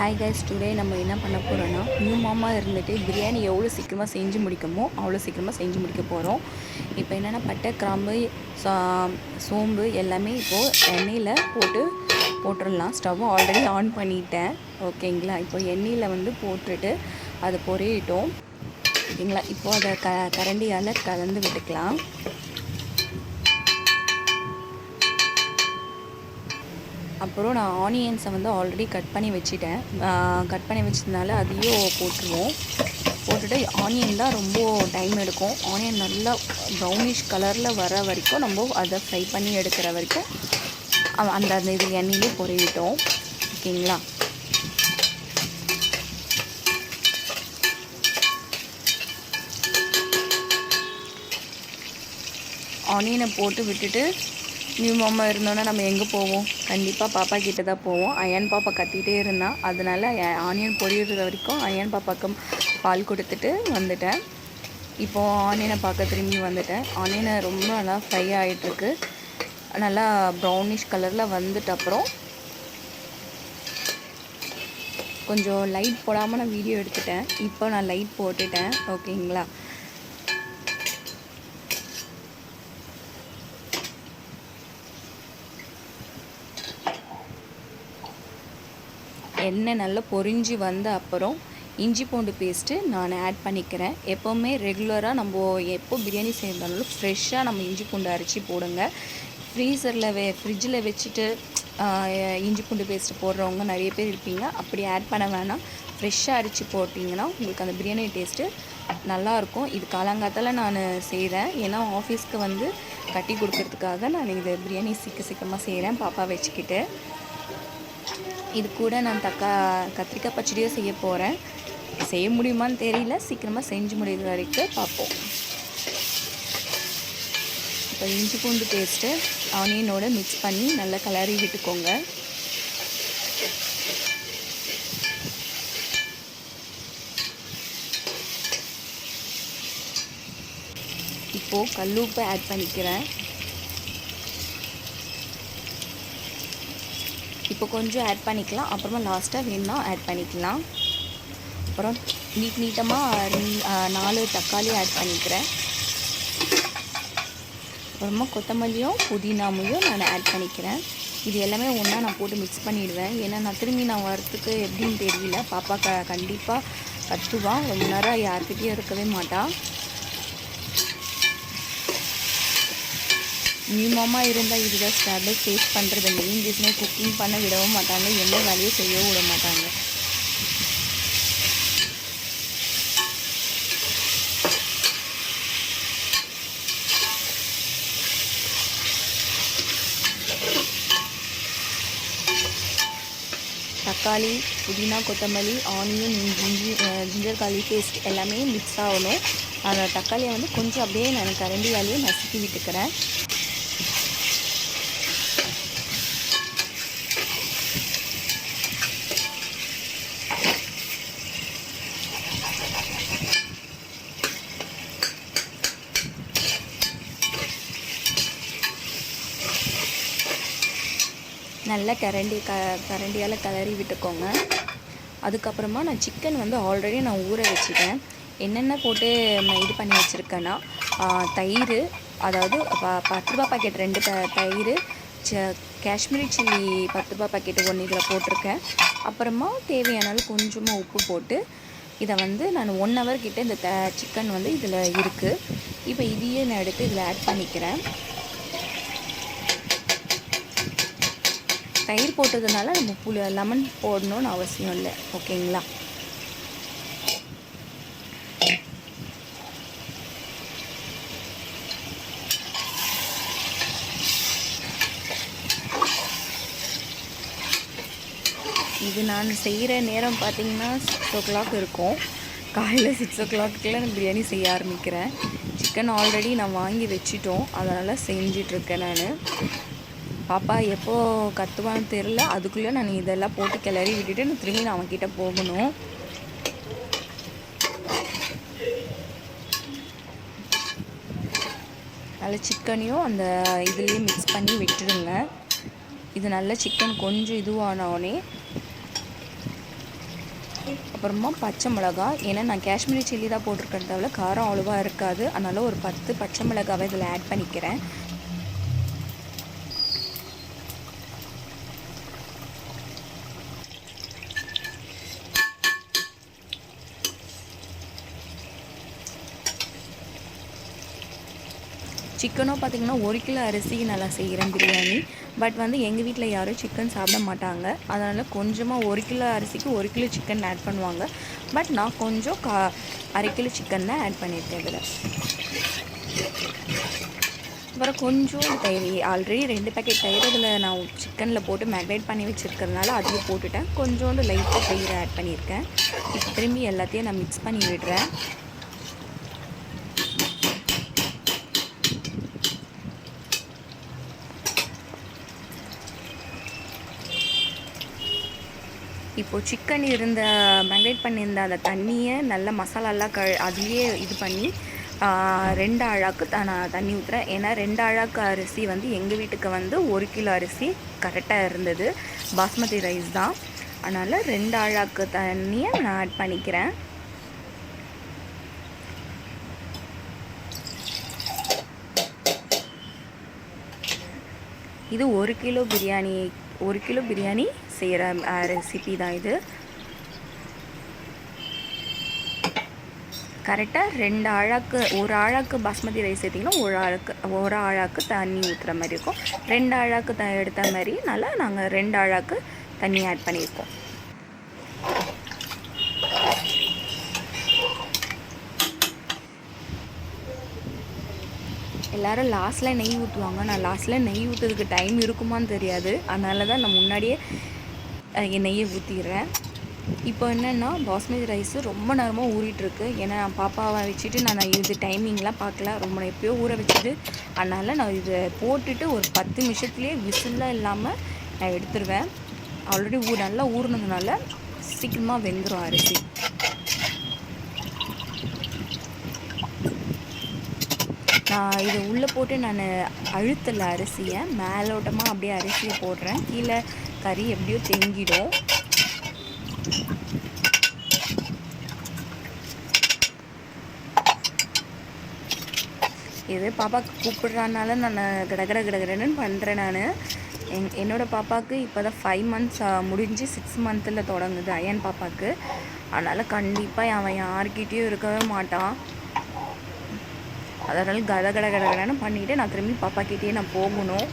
Hi guys, today நம்ம என்ன பண்ண போகிறோன்னா நியூ மாமா இருந்துட்டு பிரியாணி எவ்வளோ சீக்கிரமாக செஞ்சு முடிக்கமோ அவ்வளோ சீக்கிரமாக செஞ்சு முடிக்க போகிறோம். இப்போ என்னென்னா பட்டை, கிராம்பு, சோம்பு எல்லாமே இப்போது எண்ணெயில் போட்டுடலாம். ஸ்டவ்வை ஆல்ரெடி ஆன் பண்ணிட்டேன். ஓகேங்களா, இப்போ எண்ணெயில் வந்து போட்டுட்டு அது பொரியட்டும். ஓகேங்களா, இப்போது அதை கரண்டியால் கலந்து விட்டுக்கலாம். அப்புறம் நான் ஆனியன்ஸை வந்து ஆல்ரெடி கட் பண்ணி வச்சதுனால அதையும் போட்டுருவோம். போட்டுட்டு ஆனியன் தான் ரொம்ப டைம் எடுக்கும். ஆனியன் நல்லா ப்ரௌனிஷ் கலரில் வர வரைக்கும் நம்ம அதை ஃப்ரை பண்ணி எடுக்கிற வரைக்கும் அந்த இது எண்ணெயிலே பொரியட்டும். ஓகேங்களா, ஆனியனை போட்டு விட்டுட்டு நியூ மாமா இருந்தோன்னா நம்ம எங்கே போவோம்? கண்டிப்பாக பாப்பா கிட்ட தான் போவோம். அயன் பாப்பா கத்திகிட்டே இருந்தான். அதனால் ஆனியன் பொரியிற வரைக்கும் அயன் பாப்பாவுக்கு பால் கொடுத்துட்டு வந்துட்டேன். இப்போது ஆனியனை பார்க்க திரும்பி வந்துட்டேன். ஆனியனை ரொம்ப நல்லா ஃப்ரை ஆகிட்டுருக்கு. நல்லா ப்ரௌனிஷ் கலரில் வந்துட்டு அப்புறம் கொஞ்சம் லைட் போடாமல் நான் வீடியோ எடுத்துட்டேன். இப்போ நான் லைட் போட்டுட்டேன். ஓகேங்களா, எண்ணெய் நல்லா பொரிஞ்சு வந்த அப்புறம் இஞ்சி பூண்டு பேஸ்ட்டு நான் ஆட் பண்ணிக்கிறேன். எப்போவுமே ரெகுலராக நம்ம எப்போ பிரியாணி செய்யறதாலும் ஃப்ரெஷ்ஷாக நம்ம இஞ்சி பூண்டு அரைச்சி போடுங்க. ஃப்ரிட்ஜில் வச்சுட்டு இஞ்சி பூண்டு பேஸ்ட்டு போடுறவங்க நிறைய பேர் இருப்பீங்க. அப்படி ஆட் பண்ண வேணாம். ஃப்ரெஷ்ஷாக அரைச்சி போட்டிங்கன்னா உங்களுக்கு அந்த பிரியாணி டேஸ்ட்டு நல்லாயிருக்கும். இது காலங்காத்தால் நான் செய்கிறேன். ஏன்னா ஆஃபீஸ்க்கு வந்து கட்டி கொடுக்கறதுக்காக நான் இது பிரியாணி சீக்கிரமாக செய்கிறேன் பாப்பா வச்சுக்கிட்டு. இது கூட நான் கத்திரிக்காய் பச்சடியும் செய்ய போகிறேன். செய்ய முடியுமான்னு தெரியல. சீக்கிரமாக செஞ்சு முடிகிற வரைக்கும் பார்ப்போம். இப்போ இஞ்சி பூண்டு பேஸ்ட்டு ஆனியனோடு மிக்ஸ் பண்ணி நல்லா கிளறி விட்டுக்கோங்க. இப்போது கல்லுப்பு ஆட் பண்ணிக்கிறேன். இப்போ கொஞ்சம் ஆட் பண்ணிக்கலாம். அப்புறமா லாஸ்ட்டாக வேணும்னா ஆட் பண்ணிக்கலாம். அப்புறம் நீட்டமாக 4 தக்காளி ஆட் பண்ணிக்கிறேன். அப்புறமா கொத்தமல்லியும் புதினாமையும் நான் ஆட் பண்ணிக்கிறேன். இது எல்லாமே ஒன்றா நான் போட்டு மிக்ஸ் பண்ணிவிடுவேன். ஏன்னா நான் வரத்துக்கு எப்படின்னு தெரியல. பாப்பா கண்டிப்பாக கற்றுவான். ரொம்ப நேரம் யார்கிட்டையும் இருக்கவே மாட்டான். நியூ மாமா இருந்தால் இதுதான் ஸ்ட்ரகிள் ஃபேஸ் பண்ணுறது. மெயின் ரீசனே குக்கிங் பண்ண விடவும் மாட்டாங்க, எந்த வேலையும் செய்யவும் விட மாட்டாங்க. தக்காளி, புதினா, கொத்தமல்லி, ஆனியன், ஜிஞ்சர் கார்லிக் பேஸ்ட் எல்லாமே மிக்ஸ் ஆகணும். அந்த தக்காளியை வந்து கொஞ்சம் அப்படியே நான் கரண்டியாலேயே நசுக்கி விட்டுக்கிறேன். நல்லா கரண்டியால் கிளறி விட்டுக்கோங்க. அதுக்கப்புறமா நான் சிக்கன் வந்து ஆல்ரெடி நான் ஊற வச்சுட்டேன். என்னென்ன போட்டு இது பண்ணி வச்சுருக்கேன்னா தயிர், அதாவது 10 ரூபா பாக்கெட் 2 தயிர், காஷ்மீரி சில்லி 10 ரூபா பாக்கெட்டு 1 இதில் போட்டிருக்கேன். அப்புறமா தேவையான அளவு கொஞ்சமாக உப்பு போட்டு இதை வந்து நான் 1 ஹவர் கிட்ட இந்த சிக்கன் வந்து இதில் இருக்குது. இப்போ இதையே நான் எடுத்து இதில் ஆட் பண்ணிக்கிறேன். தயிர் போட்டதுனால நம்ம லெமன் போடணும்னு அவசியம் இல்லை. ஓகேங்களா, இது நான் செய்கிற நேரம் பார்த்திங்கன்னா 6 o'clock இருக்கும். காலையில் 6 o'clockலாம் பிரியாணி செய்ய ஆரம்பிக்கிறேன். சிக்கன் ஆல்ரெடி நான் வாங்கி வச்சிட்டோம், அதனால் செஞ்சிட்ருக்கேன் நான். பாப்பா எப்போ கத்துவான்னு தெரில. அதுக்குள்ளே நான் இதெல்லாம் போட்டு கிளறி விட்டுட்டு நான் திரும்பி அவன்கிட்ட போகணும். நல்ல சிக்கனையும் அந்த இதுலேயே மிக்ஸ் பண்ணி விட்டுடுங்க. இது நல்ல சிக்கன் கொஞ்சம் இதுவானோடனே அப்புறமா பச்சை மிளகாய், ஏன்னா நான் காஷ்மீரி சில்லி தான் போட்டிருக்கிறதால காரம் அவ்வளோவா இருக்காது, அதனால் ஒரு 10 பச்சை மிளகாவை இதில் ஆட் பண்ணிக்கிறேன். சிக்கனும் பார்த்திங்கன்னா 1 கிலோ அரிசிக்கு நல்லா செய்கிறேன் பிரியாணி. பட் வந்து எங்கள் வீட்டில் யாரும் சிக்கன் சாப்பிட மாட்டாங்க, அதனால் கொஞ்சமாக 1 கிலோ அரிசிக்கு 1 கிலோ சிக்கன் ஆட் பண்ணுவாங்க. பட் நான் கொஞ்சம் அரை கிலோ சிக்கன் தான் ஆட் பண்ணியிருக்கேன் இதில். அப்புறம் கொஞ்சம் தயிர், ஆல்ரெடி 2 பேக்கெட் தயிர் இதில் நான் சிக்கனில் போட்டு மேக்னேட் பண்ணி வச்சுருக்கிறதுனால அதையும் போட்டுட்டேன். கொஞ்சோண்டு லைட்டாக தயிர் ஆட் பண்ணியிருக்கேன். இப்போ திரும்பி எல்லாத்தையும் நான் மிக்ஸ் பண்ணி விடுறேன். இப்போது சிக்கன் இருந்த மேக்னேட் பண்ணியிருந்த அந்த தண்ணியை நல்லா மசாலாலாம் அதுலேயே இது பண்ணி 2 அழாக்கு நான் தண்ணி ஊற்றுறேன். ஏன்னா 2 அழாக்கு அரிசி வந்து எங்கள் வீட்டுக்கு வந்து 1 கிலோ அரிசி கரெக்டாக இருந்தது, பாஸ்மதி ரைஸ் தான். அதனால் 2 அழாக்கு தண்ணியை நான் ஆட் பண்ணிக்கிறேன். இது 1 கிலோ பிரியாணி செய்கிற ரெசிபி தான் இது. கரெக்டாக 2 அழாக்கு, 1 அழாக்கு பாஸ்மதி ரைஸ் எடுத்திங்கன்னா 1 அழாக்கு தண்ணி ஊற்றுற மாதிரி இருக்கும். 2 அழாக்கு எடுத்த மாதிரி நல்லா நாங்கள் 2 அழாக்கு தண்ணி ஆட் பண்ணியிருக்கோம். எல்லோரும் லாஸ்ட்டில் நெய் ஊற்றுவாங்க. நான் லாஸ்ட்டில் நெய் ஊற்றுறதுக்கு டைம் இருக்குமான்னு தெரியாது, அதனால தான் நான் முன்னாடியே நெய்யை ஊற்றிடுறேன். இப்போ என்னென்னா பாஸ்மதி ரைஸு ரொம்ப நேரமாக ஊறிட்டுருக்கு. ஏன்னா பாப்பாவை வச்சுட்டு நான் இது டைமிங்லாம் பார்க்கல, ரொம்ப எப்போயோ ஊற வச்சுட்டு, அதனால் நான் இதை போட்டுட்டு ஒரு 10 நிமிஷத்துலேயே விசில்லாம் இல்லாமல் நான் எடுத்துருவேன். ஆல்ரெடி நல்லா ஊறினதுனால சீக்கிரமாக வெந்துடும் அரிசி. நான் இதை உள்ளே போட்டு நான் அழுத்தலை அரிசியை, மேலோட்டமாக அப்படியே அரிசியை போடுறேன். கீழே கறி எப்படியோ தேங்கிடும். இது பாப்பாவுக்கு கூப்பிடுறதுனால நான் கடகடன்னு பண்ணுறேன். நான் என்னோடய பாப்பாவுக்கு இப்போ தான் 5 மந்த்ஸ் முடிஞ்சு 6 மந்த்தில் தொடங்குது அயன் பாப்பாவுக்கு. அதனால் கண்டிப்பாக அவன் யார்கிட்டையும் இருக்கவே மாட்டான். அதனால் கடகடன்னு பண்ணிவிட்டு நான் திரும்பி பாப்பாக்கிட்டே நான் போகணும்.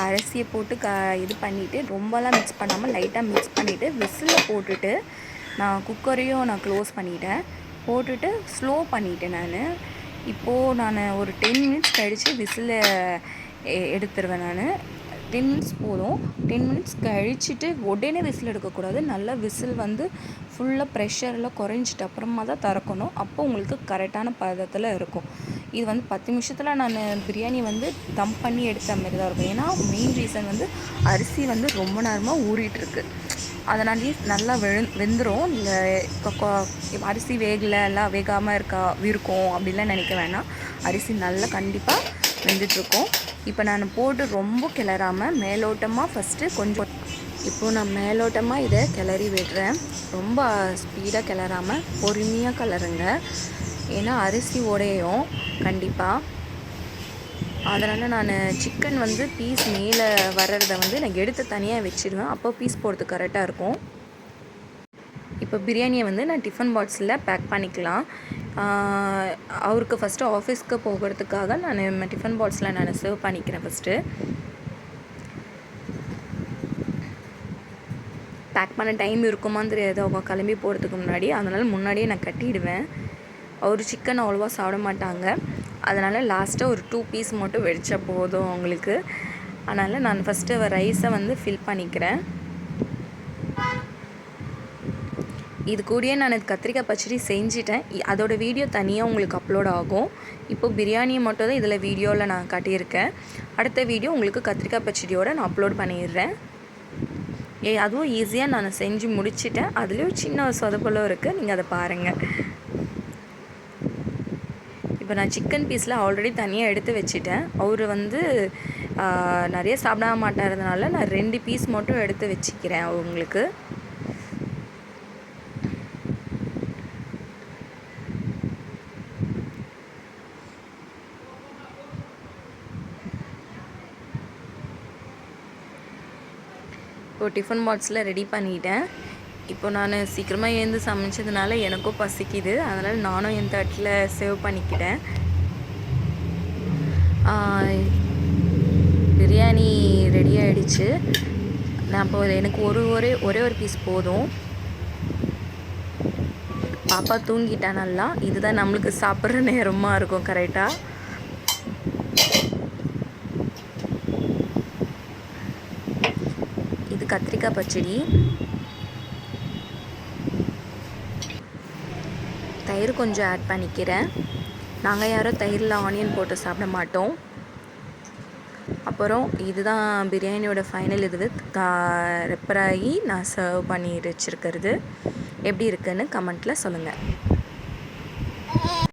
அரிசியை போட்டு இது பண்ணிவிட்டு ரொம்பலாம் மிக்ஸ் பண்ணாமல் லைட்டாக மிக்ஸ் பண்ணிவிட்டு விசிலில் போட்டுட்டு நான் குக்கரையும் நான் க்ளோஸ் பண்ணிட்டேன். போட்டுட்டு ஸ்லோ பண்ணிவிட்டேன். இப்போது நான் ஒரு 10 மினிட்ஸ் கழித்து விசிலை எடுத்துருவேன். 10 மினிட்ஸ் போதும். 10 மினிட்ஸ் கழிச்சிட்டு உடனே விசில் எடுக்கக்கூடாது. நல்லா விசில் வந்து ஃபுல்லாக ப்ரெஷரில் குறைஞ்சிட்டு அப்புறமா தான் திறக்கணும். அப்போ உங்களுக்கு கரெக்டான பதத்தில் இருக்கும். இது வந்து 10 நிமிஷத்தில் நான் பிரியாணி வந்து தம் பண்ணி எடுத்த மாதிரி தான் இருக்கும். ஏன்னா மெயின் ரீசன் வந்து அரிசி வந்து ரொம்ப நேரமாக ஊறிட்டுருக்கு, அதனாலேயே நல்லா வெந்துடும். நீங்கள் அரிசி வேகலை எல்லாம் வேகாமல் இருக்கும் அப்படிலாம் நினைக்க வேணாம். அரிசி நல்லா கண்டிப்பாக வெந்துட்டுருக்கோம். இப்போ நான் போட்டு ரொம்ப கிளறாமல் மேலோட்டமாக ஃபஸ்ட்டு கொஞ்சம், இப்போது நான் மேலோட்டமாக இதை கிளறி விடுறேன். ரொம்ப ஸ்பீடாக கிளறாமல் பொறுமையாக கிளறுங்க, ஏன்னா அரிசி உடையும் கண்டிப்பாக. அதனால் நான் சிக்கன் வந்து பீஸ் மேலே வர்றத வந்து நான் எடுத்து தனியாக வச்சுடுவேன். அப்போ பீஸ் போடுறதுக்கு கரெக்டாக இருக்கும். இப்போ பிரியாணியை வந்து நான் டிஃபன் பாக்ஸில் பேக் பண்ணிக்கலாம். அவருக்கு ஃபஸ்ட்டு ஆஃபீஸ்க்கு போகிறதுக்காக நான் டிஃபன் பாக்ஸில் நான் சர்வ் பண்ணிக்கிறேன். ஃபஸ்ட்டு பேக் பண்ண டைம் இருக்குமான்னு தெரியாது அவங்க கிளம்பி போகிறதுக்கு முன்னாடி, அதனால் முன்னாடியே நான் கட்டிடுவேன். அவர் சிக்கன் அவ்வளோவா சாப்பிட மாட்டாங்க, அதனால் லாஸ்ட்டாக ஒரு 2 பீஸ் மட்டும் வெடிச்சா போதும் அவங்களுக்கு. அதனால் நான் ஃபஸ்ட்டு ரைஸை வந்து ஃபில் பண்ணிக்கிறேன். இது கூடயே நான் கத்திரிக்காய் பச்சடி செஞ்சிட்டேன். அதோடய வீடியோ தனியாக உங்களுக்கு அப்லோட் ஆகும். இப்போது பிரியாணியை மட்டும் தான் இதில் வீடியோவில் நான் காட்டியிருக்கேன். அடுத்த வீடியோ உங்களுக்கு கத்திரிக்காய் பச்சடியோடு நான் அப்லோட் பண்ணிடுறேன். அதுவும் ஈஸியாக நான் செஞ்சு முடிச்சிட்டேன். அதுலேயும் சின்ன சொதப்பலும் இருக்குது, நீங்கள் அதை பாருங்கள். இப்போ நான் சிக்கன் பீஸில் ஆல்ரெடி தனியாக எடுத்து வச்சுட்டேன். அவர் வந்து நிறைய சாப்பிட மாட்டாததுனால நான் 2 பீஸ் மட்டும் எடுத்து வச்சுக்கிறேன் அவங்களுக்கு. இப்போ டிஃபன் பாக்ஸில் ரெடி பண்ணிட்டேன். இப்போ நான் சீக்கிரமாக எழுந்து சமைச்சதுனால எனக்கும் பசிக்குது, அதனால் நானும் என் தட்டில் சேவ் பண்ணிக்கிட்டேன். பிரியாணி ரெடி ஆகிடுச்சு. நான் இப்போ எனக்கு ஒரே ஒரு பீஸ் போதும். பாப்பா தூங்கிட்டா நல்லா. இதுதான் நம்மளுக்கு சாப்பிட்ற நேரமாக இருக்கும் கரெக்டாக. இது கத்திரிக்காய் பச்சடி. தயிர் கொஞ்சம் ஆட் பண்ணிக்கிறேன். நாங்கள் யாரும் தயிரில் ஆனியன் போட்டு சாப்பிட மாட்டோம். அப்புறம் இதுதான் பிரியாணியோட ஃபைனல். இது ரெப்பர் ஆகி நான் சர்வ் பண்ணி வச்சுருக்கிறது. எப்படி இருக்குன்னு கமெண்ட்டில் சொல்லுங்கள்.